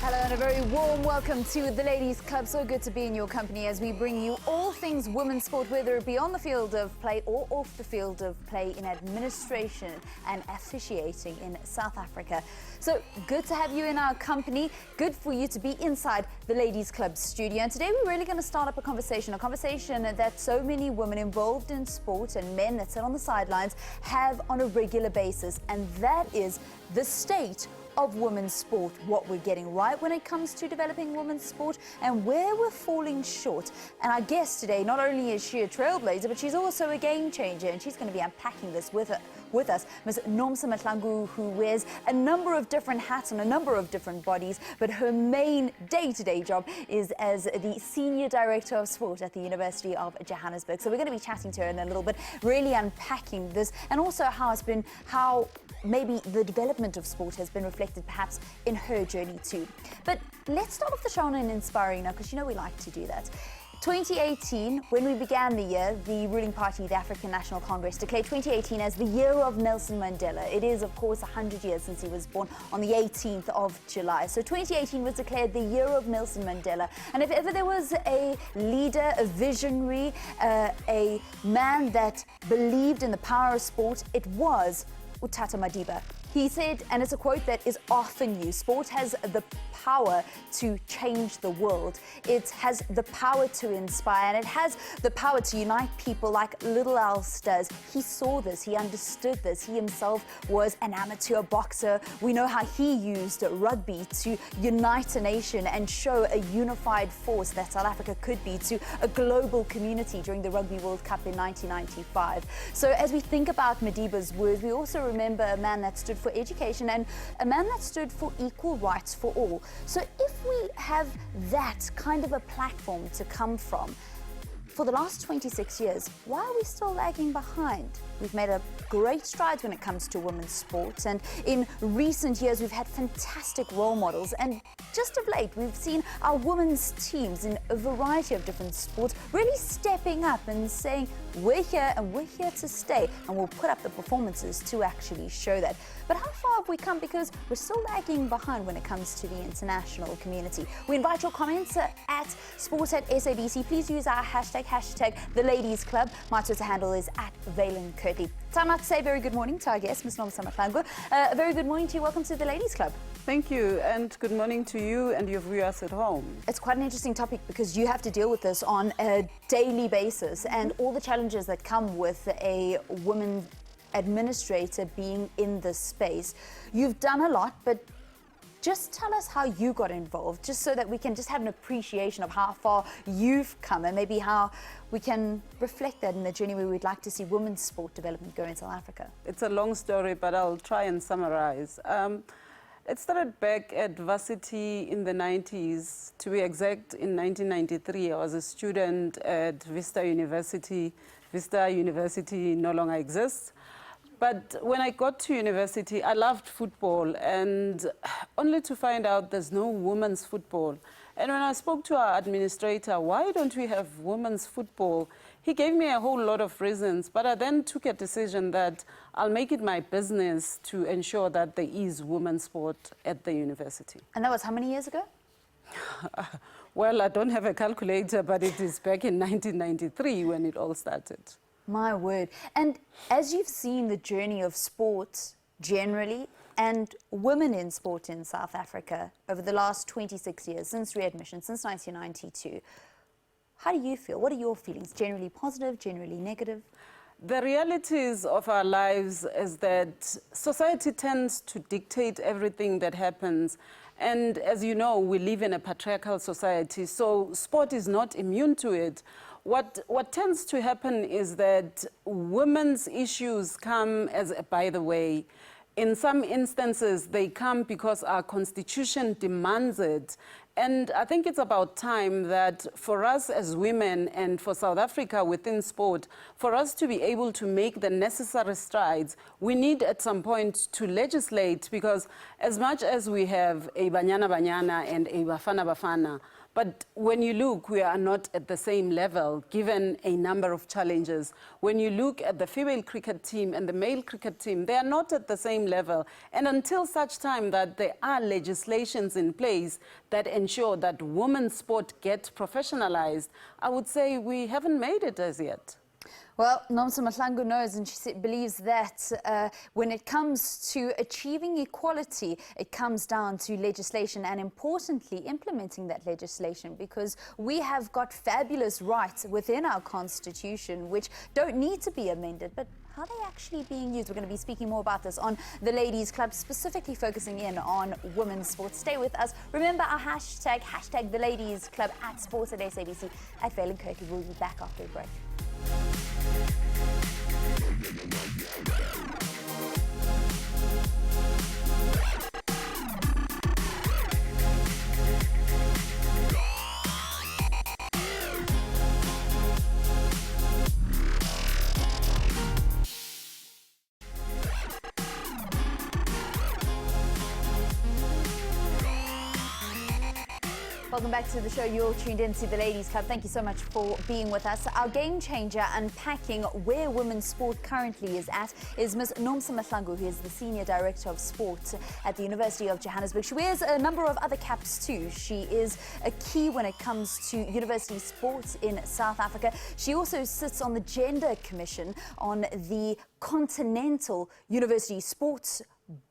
Hello and a very warm welcome to the Ladies Club. So good to be in your company as we bring you all things women's sport, whether it be on the field of play or off the field of play, in administration and officiating in South Africa. So good to have you in our company. Good for you to be inside the Ladies Club studio. And today we're really going to start up a conversation that so many women involved in sport and men that sit on the sidelines have on a regular basis. And that is the state of women's sport, what we're getting right when it comes to developing women's sport and where we're falling short. And our guest today, not only is she a trailblazer, but she's also a game changer, and she's going to be unpacking this with us, Ms. Nomsa Mahlangu, who wears a number of different hats on a number of different bodies, but her main day-to-day job is as the Senior Director of Sport at the University of Johannesburg. So we're going to be chatting to her in a little bit, really unpacking this, and also how maybe the development of sport has been reflected perhaps in her journey too. But let's start off the show on an inspiring note, because you know we like to do that. 2018, when we began the year, the ruling party, the African National Congress, declared 2018 as the year of Nelson Mandela. It is, of course, 100 years since he was born on the 18th of July. So 2018 was declared the year of Nelson Mandela. And if ever there was a leader, a visionary, a man that believed in the power of sport, it was Utata Madiba. He said, and it's a quote that is often used, sport has the power to change the world. It has the power to inspire, and it has the power to unite people like little else does. He saw this, he understood this. He himself was an amateur boxer. We know how he used rugby to unite a nation and show a unified force that South Africa could be to a global community during the Rugby World Cup in 1995. So as we think about Madiba's words, we also remember a man that stood for education and a man that stood for equal rights for all. So if we have that kind of a platform to come from, for the last 26 years, why are we still lagging behind? We've made a great strides when it comes to women's sports, and in recent years we've had fantastic role models, and just of late we've seen our women's teams in a variety of different sports really stepping up and saying we're here and we're here to stay, and we'll put up the performances to actually show that. But how far have we come? Because we're still lagging behind when it comes to the international community. We invite your comments at sports@SABC. Please use our hashtag the Ladies Club. My Twitter handle is @Vaylen Kirtley. Time out to say very good morning to our guest, Ms. Nomsa Mahlangu. A very good morning to you. Welcome to the Ladies Club. Thank you, and good morning to you and your viewers at home. It's quite an interesting topic because you have to deal with this on a daily basis and all the challenges that come with a woman administrator being in this space. You've done a lot, but just tell us how you got involved, just so that we can just have an appreciation of how far you've come and maybe how we can reflect that in the journey where we'd like to see women's sport development go in South Africa. It's a long story, but I'll try and summarize. It started back at varsity in the 90s. To be exact, in 1993, I was a student at Vista University. Vista University no longer exists. But when I got to university, I loved football, and only to find out there's no women's football. And when I spoke to our administrator, why don't we have women's football? He gave me a whole lot of reasons, but I then took a decision that I'll make it my business to ensure that there is women's sport at the university. And that was how many years ago? Well, I don't have a calculator, but it is back in 1993 when it all started. My word. And as you've seen the journey of sport generally and women in sport in South Africa over the last 26 years, since readmission, since 1992, how do you feel? What are your feelings? Generally positive, generally negative? The realities of our lives is that society tends to dictate everything that happens. And as you know, we live in a patriarchal society, so sport is not immune to it. What tends to happen is that women's issues come as a by the way. In some instances, they come because our constitution demands it. And I think it's about time that for us as women and for South Africa within sport, for us to be able to make the necessary strides, we need at some point to legislate, because as much as we have a Banyana Banyana and a Bafana Bafana, but when you look, we are not at the same level, given a number of challenges. When you look at the female cricket team and the male cricket team, they are not at the same level. And until such time that there are legislations in place that ensure that women's sport gets professionalized, I would say we haven't made it as yet. Well, Nomsa Mahlangu knows, and she believes that when it comes to achieving equality, it comes down to legislation and, importantly, implementing that legislation, because we have got fabulous rights within our constitution which don't need to be amended, but how are they actually being used? We're going to be speaking more about this on the Ladies Club, specifically focusing in on women's sports. Stay with us. Remember our hashtag the Ladies Club at Sports at SABC at Vaylen Kirtley. We'll be back after a break. Welcome back to the show. You're tuned into the Ladies Club. Thank you so much for being with us. Our game changer, unpacking where women's sport currently is at, is Ms. Nomsa Mahlangu, who is the Senior Director of Sport at the University of Johannesburg. She wears a number of other caps too. She is a key when it comes to university sports in South Africa. She also sits on the Gender Commission on the Continental University Sports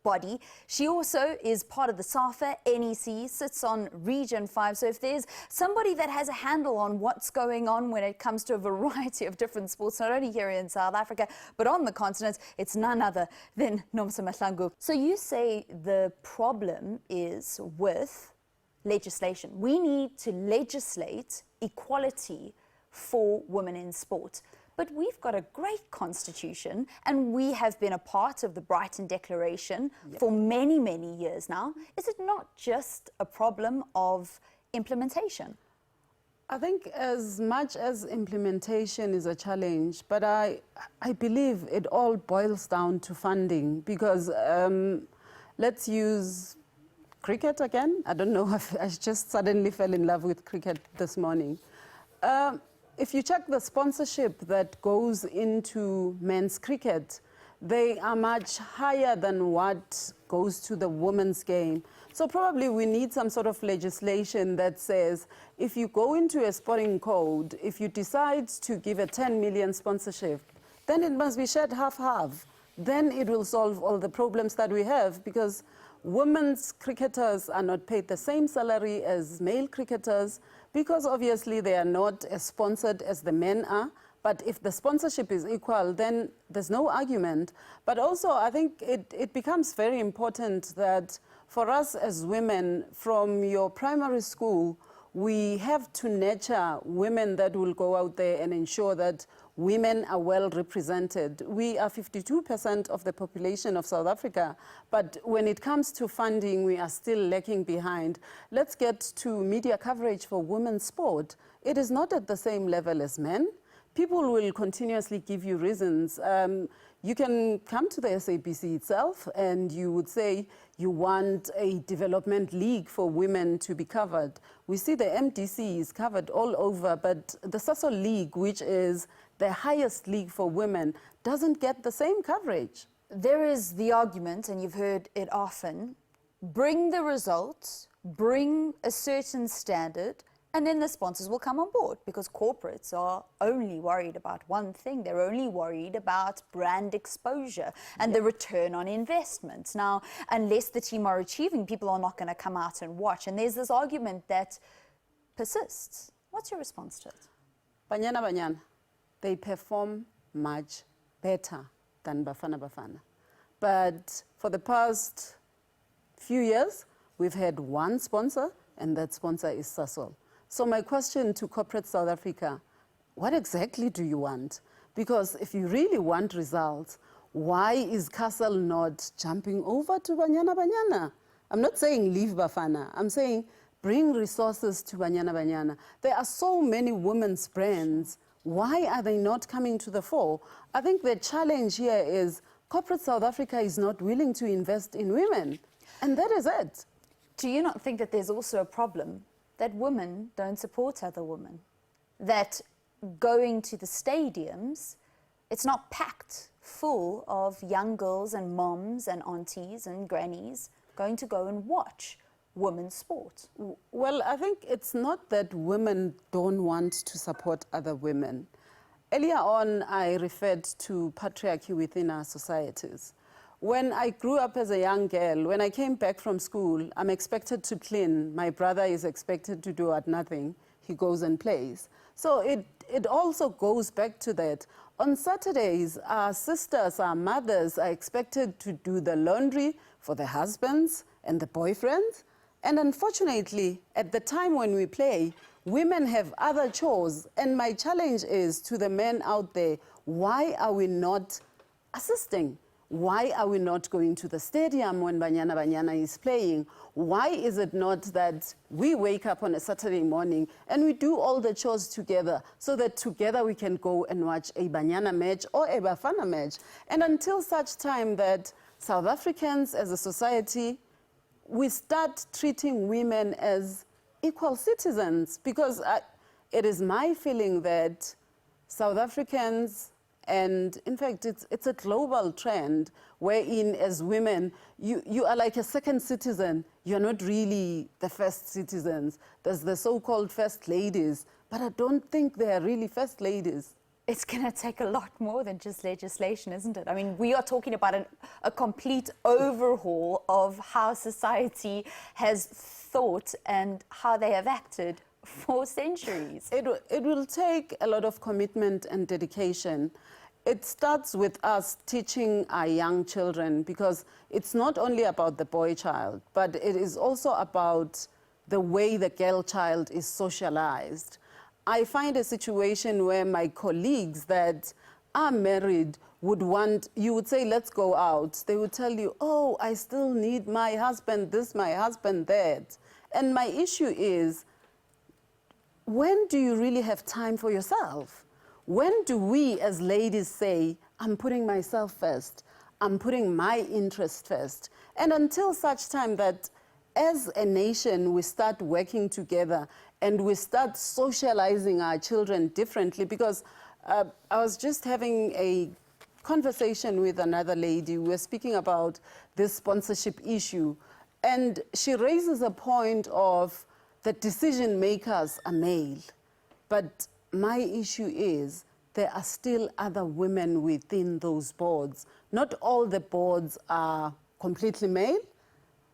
body. She also is part of the SAFA, NEC, sits on Region 5. So if there's somebody that has a handle on what's going on when it comes to a variety of different sports, not only here in South Africa, but on the continent, it's none other than Nomsa Mahlangu. So you say the problem is with legislation. We need to legislate equality for women in sport. But we've got a great constitution, and we have been a part of the Brighton Declaration for many, many years now. Is it not just a problem of implementation? I think as much as implementation is a challenge, but I believe it all boils down to funding, because let's use cricket again. I don't know if I just suddenly fell in love with cricket this morning. If you check the sponsorship that goes into men's cricket, they are much higher than what goes to the women's game. So probably we need some sort of legislation that says, if you go into a sporting code, if you decide to give a 10 million sponsorship, then it must be shared half-half. Then it will solve all the problems that we have, because women's cricketers are not paid the same salary as male cricketers, because obviously they are not as sponsored as the men are. But if the sponsorship is equal, then there's no argument. But also, I think it becomes very important that for us as women, from your primary school, we have to nurture women that will go out there and ensure that women are well represented. We are 52% of the population of South Africa, but when it comes to funding, we are still lagging behind. Let's get to media coverage for women's sport. It is not at the same level as men. People will continuously give you reasons. You can come to the SABC itself and you would say you want a development league for women to be covered. We see the MDC is covered all over, but the Sasol League, which is the highest league for women, doesn't get the same coverage. There is the argument, and you've heard it often, bring the results, bring a certain standard, and then the sponsors will come on board, because corporates are only worried about one thing. They're only worried about brand exposure and the return on investment. Now, unless the team are achieving, people are not going to come out and watch. And there's this argument that persists. What's your response to it? Banyana Banyana, they perform much better than Bafana Bafana. But for the past few years, we've had one sponsor, and that sponsor is Sasol. So my question to corporate South Africa, what exactly do you want? Because if you really want results, why is Castle not jumping over to Banyana Banyana? I'm not saying leave Bafana. I'm saying bring resources to Banyana Banyana. There are so many women's brands. Why are they not coming to the fore? I think the challenge here is corporate South Africa is not willing to invest in women. And that is it. Do you not think that there's also a problem that women don't support other women? That going to the stadiums, it's not packed full of young girls and moms and aunties and grannies going to go and watch women's sport? Well, I think it's not that women don't want to support other women. Earlier on, I referred to patriarchy within our societies. When I grew up as a young girl, when I came back from school, I'm expected to clean. My brother is expected to do at nothing. He goes and plays. So it also goes back to that. On Saturdays, our sisters, our mothers are expected to do the laundry for the husbands and the boyfriends. And unfortunately, at the time when we play, women have other chores. And my challenge is to the men out there, why are we not assisting? Why are we not going to the stadium when Banyana Banyana is playing? Why is it not that we wake up on a Saturday morning and we do all the chores together so that together we can go and watch a Banyana match or a Bafana match? And until such time that South Africans as a society, we start treating women as equal citizens, because it is my feeling that South Africans, and in fact, it's a global trend wherein as women, you are like a second citizen. You're not really the first citizens. There's the so-called first ladies, but I don't think they are really first ladies. It's going to take a lot more than just legislation, isn't it? I mean, we are talking about a complete overhaul of how society has thought and how they have acted for centuries. It will take a lot of commitment and dedication. It starts with us teaching our young children, because it's not only about the boy child, but it is also about the way the girl child is socialized. I find a situation where my colleagues that are married would want, you would say, let's go out. They would tell you, oh, I still need my husband this, my husband that. And my issue is, when do you really have time for yourself? When do we as ladies say, I'm putting myself first, I'm putting my interest first? And until such time that as a nation we start working together and we start socializing our children differently, because I was just having a conversation with another lady. We were speaking about this sponsorship issue, and she raises a point of the decision makers are male. But my issue is there are still other women within those boards. Not all the boards are completely male.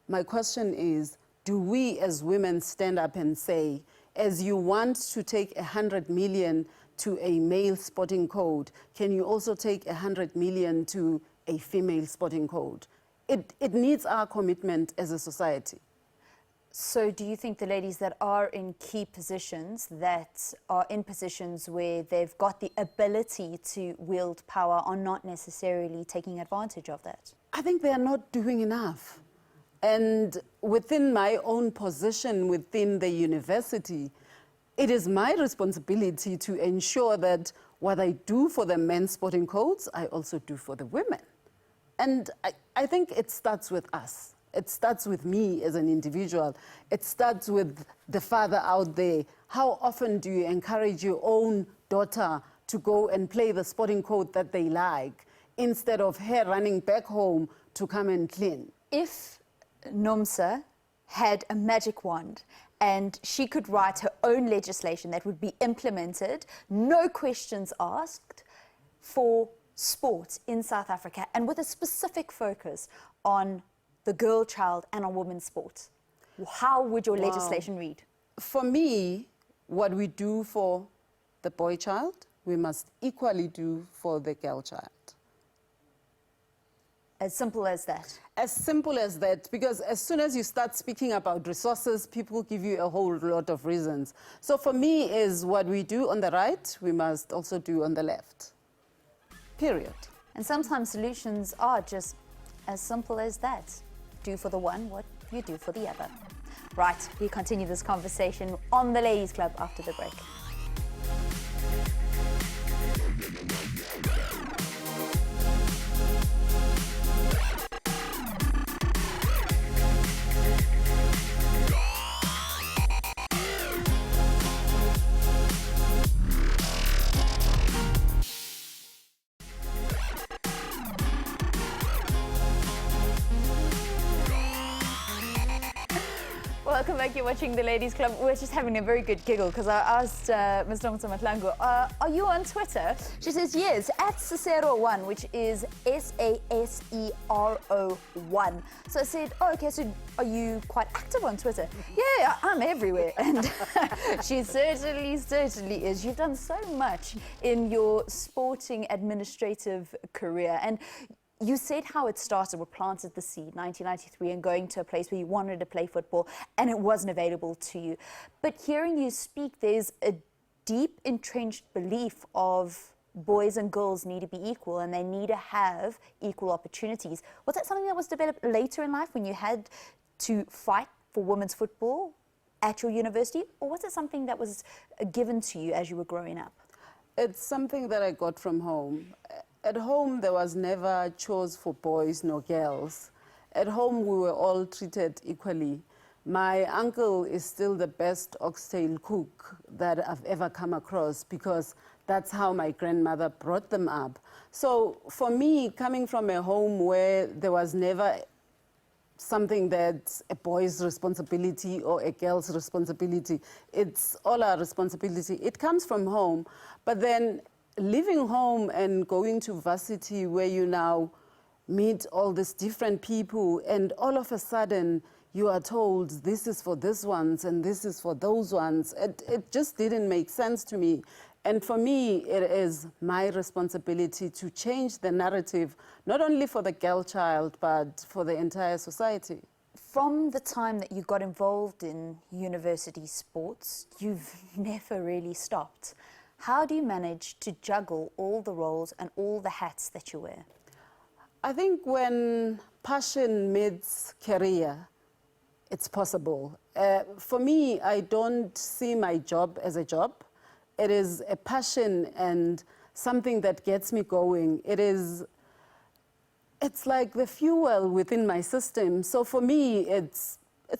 My question is, do we as women stand up and say, as you want to take 100 million to a male sporting code, can you also take 100 million to a female sporting code? It needs our commitment as a society. So do you think the ladies that are in key positions, that are in positions where they've got the ability to wield power, are not necessarily taking advantage of that? I think they are not doing enough. And within my own position within the university, it is my responsibility to ensure that what I do for the men's sporting codes, I also do for the women. And I think it starts with us. It starts with me as an individual. It starts with the father out there. How often do you encourage your own daughter to go and play the sporting code that they like, instead of her running back home to come and clean? If Nomsa had a magic wand and she could write her own legislation that would be implemented, no questions asked, for sport in South Africa, and with a specific focus on the girl child and on women's sport, how would your legislation read? For me, what we do for the boy child, we must equally do for the girl child. As simple as that? As simple as that, because as soon as you start speaking about resources, people give you a whole lot of reasons. So for me, is what we do on the right, we must also do on the left. Period. And sometimes solutions are just as simple as that. Do for the one what you do for the other. Right, we continue this conversation on the Ladies Club after the break. Welcome back. You're watching the Ladies Club. We're just having a very good giggle because I asked Ms. Nomsa Mahlangu, are you on Twitter? She says yes, at Cicero1, which is SASERO1. So I said, oh, okay, so are you quite active on Twitter? Yeah, I'm everywhere. And she certainly is. You've done so much in your sporting administrative career. And you said how it started with Planted the Seed, 1993, and going to a place where you wanted to play football and it wasn't available to you. But hearing you speak, there's a deep entrenched belief of boys and girls need to be equal and they need to have equal opportunities. Was that something that was developed later in life when you had to fight for women's football at your university? Or was it something that was given to you as you were growing up? It's something that I got from home. At home, there was never chores for boys nor girls. At home, we were all treated equally. My uncle is still the best oxtail cook that I've ever come across because that's how my grandmother brought them up. So for me, coming from a home where there was never something that's a boy's responsibility or a girl's responsibility, it's all our responsibility. It comes from home, but then leaving home and going to varsity where you now meet all these different people and all of a sudden you are told this is for this ones and this is for those ones. It just didn't make sense to me. And for me, it is my responsibility to change the narrative, not only for the girl child, but for the entire society. From the time that you got involved in university sports, you've never really stopped. How do you manage to juggle all the roles and all the hats that you wear? I think when passion meets career, it's possible. For me, I don't see my job as a job. It is a passion and something that gets me going. It's like the fuel within my system. So for me, it's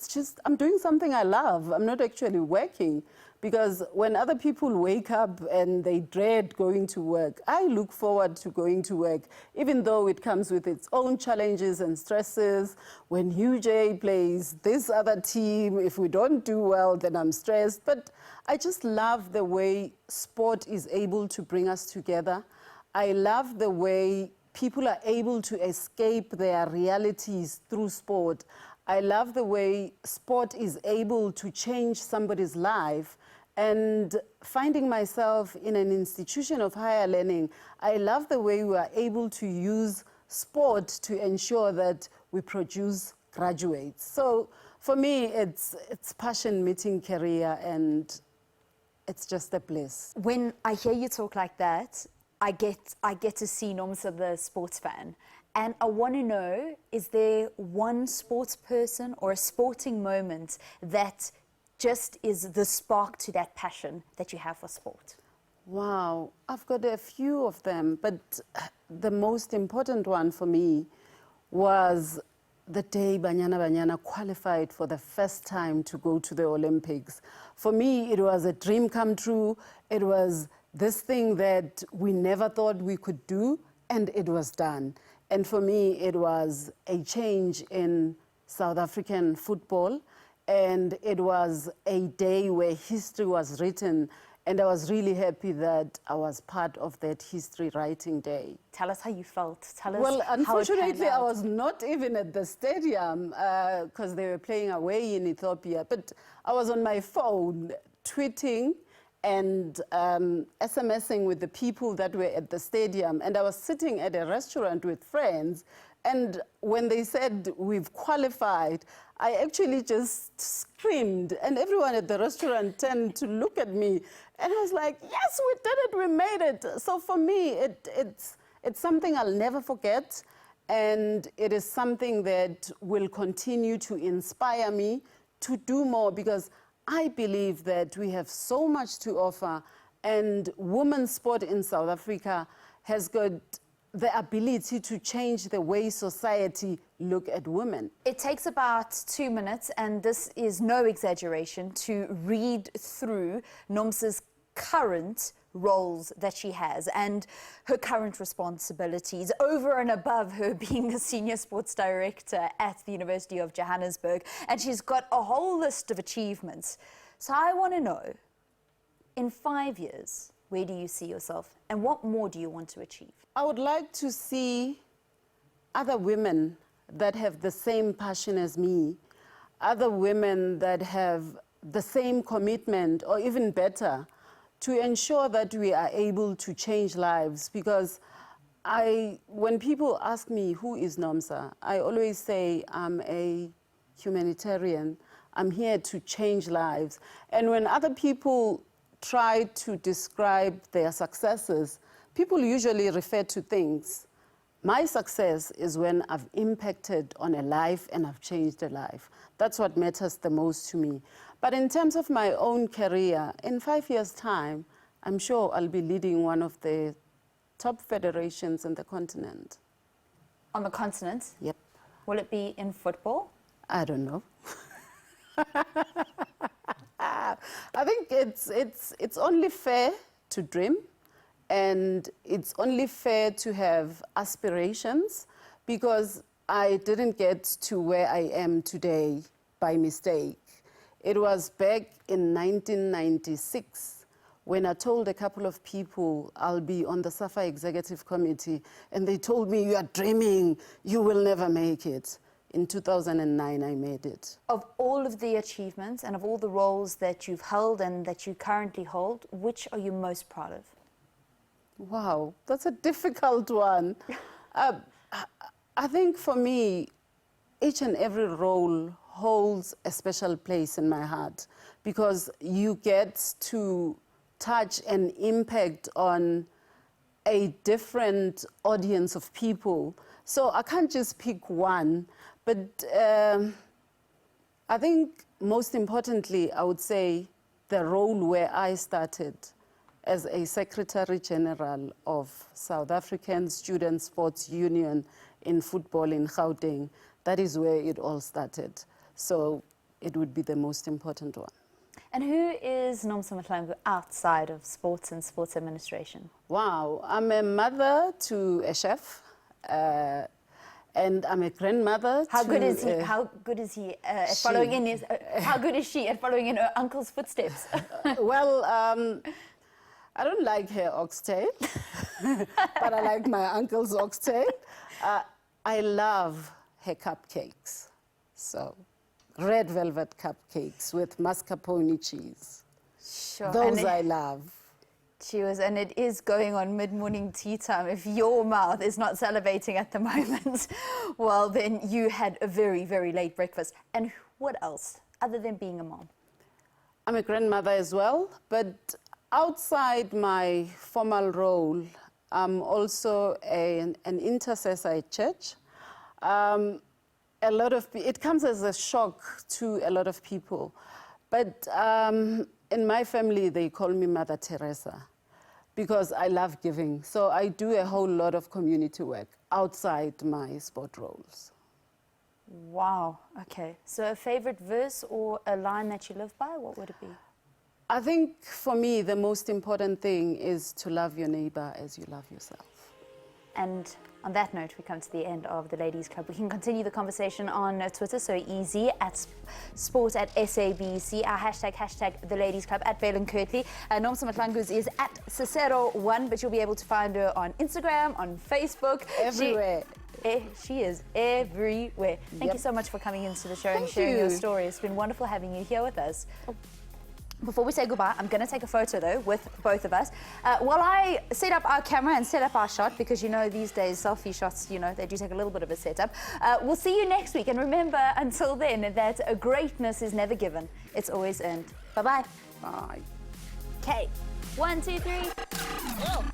just, I'm doing something I love. I'm not actually working. Because when other people wake up and they dread going to work, I look forward to going to work, even though it comes with its own challenges and stresses. When UJ plays this other team, if we don't do well, then I'm stressed. But I just love the way sport is able to bring us together. I love the way people are able to escape their realities through sport. I love the way sport is able to change somebody's life. And finding myself in an institution of higher learning, I love the way we are able to use sport to ensure that we produce graduates. So for me, it's passion meeting career, and it's just a bliss. When I hear you talk like that, I get to see Nomsa the sports fan. And I want to know, is there one sports person or a sporting moment that just is the spark to that passion that you have for sport? Wow, I've got a few of them, but the most important one for me was the day Banyana qualified for the first time to go to the Olympics. For me, it was a dream come true. It was this thing that we never thought we could do, and it was done. And for me, it was a change in South African football. And it was a day where history was written. And I was really happy that I was part of that history writing day. Tell us how you felt. Tell us well, how unfortunately, it I was not even at the stadium because they were playing away in Ethiopia. But I was on my phone tweeting and SMSing with the people that were at the stadium. And I was sitting at a restaurant with friends. And when they said we've qualified, I actually just screamed. And everyone at the restaurant turned to look at me. And I was like, yes, we did it, we made it. So for me, it's something I'll never forget. And it is something that will continue to inspire me to do more, because I believe that we have so much to offer, and women's sport in South Africa has got the ability to change the way society look at women. It takes about 2 minutes, and this is no exaggeration, to read through Nomsa's current roles that she has and her current responsibilities over and above her being the senior sports director at the University of Johannesburg. And she's got a whole list of achievements. So I want to know, in 5 years, where do you see yourself and what more do you want to achieve? I would like to see other women that have the same passion as me, other women that have the same commitment, or even better, to ensure that we are able to change lives. Because when people ask me, who is Nomsa, I always say I'm a humanitarian. I'm here to change lives. And when other people try to describe their successes, people usually refer to things. My success is when I've impacted on a life and I've changed a life. That's what matters the most to me. But in terms of my own career, in 5 years' time, I'm sure I'll be leading one of the top federations in the continent. On the continent? Yep. Will it be in football? I don't know. I think it's only fair to dream, and it's only fair to have aspirations, because I didn't get to where I am today by mistake. It was back in 1996 when I told a couple of people I'll be on the SAFA Executive Committee, and they told me, "You are dreaming, you will never make it." In 2009, I made it. Of all of the achievements and of all the roles that you've held and that you currently hold, which are you most proud of? Wow, that's a difficult one. I think for me, each and every role holds a special place in my heart, because you get to touch and impact on a different audience of people. So I can't just pick one, but I think most importantly, I would say the role where I started as a Secretary General of South African Student Sports Union in football in Gauteng. That is where it all started. So it would be the most important one. And who is Nomsa Mahlangu outside of sports and sports administration? Wow, I'm a mother to a chef, and I'm a grandmother. How good is he? How good is he at following in his? How good is she at following in her uncle's footsteps? Well, I don't like her oxtail, but I like my uncle's oxtail. I love her cupcakes. So, red velvet cupcakes with mascarpone cheese. Sure. Those I love. Cheers, and it is going on mid-morning tea time. If your mouth is not salivating at the moment, well, then you had a very, very late breakfast. And what else, other than being a mom? I'm a grandmother as well, but outside my formal role, I'm also an intercessor at church. It comes as a shock to a lot of people, but in my family, they call me Mother Teresa, because I love giving. So I do a whole lot of community work outside my sport roles. Wow, okay. So a favorite verse or a line that you live by, what would it be? I think for me, the most important thing is to love your neighbor as you love yourself. And on that note, we come to the end of the Ladies Club. We can continue the conversation on Twitter, so easy, at sport at SABC, our hashtag the Ladies Club, at Vaylen Kirtley. Nomsa Mahlangu is at Cicero1, but you'll be able to find her on Instagram, on Facebook. Everywhere. She is everywhere. Thank you so much for coming into the show and sharing your story. It's been wonderful having you here with us. Before we say goodbye, I'm going to take a photo, though, with both of us. While I set up our camera and set up our shot, because, you know, these days, selfie shots, you know, they do take a little bit of a setup. We'll see you next week. And remember, until then, that greatness is never given. It's always earned. Bye-bye. Bye. Okay. 1, 2, 3. Oh.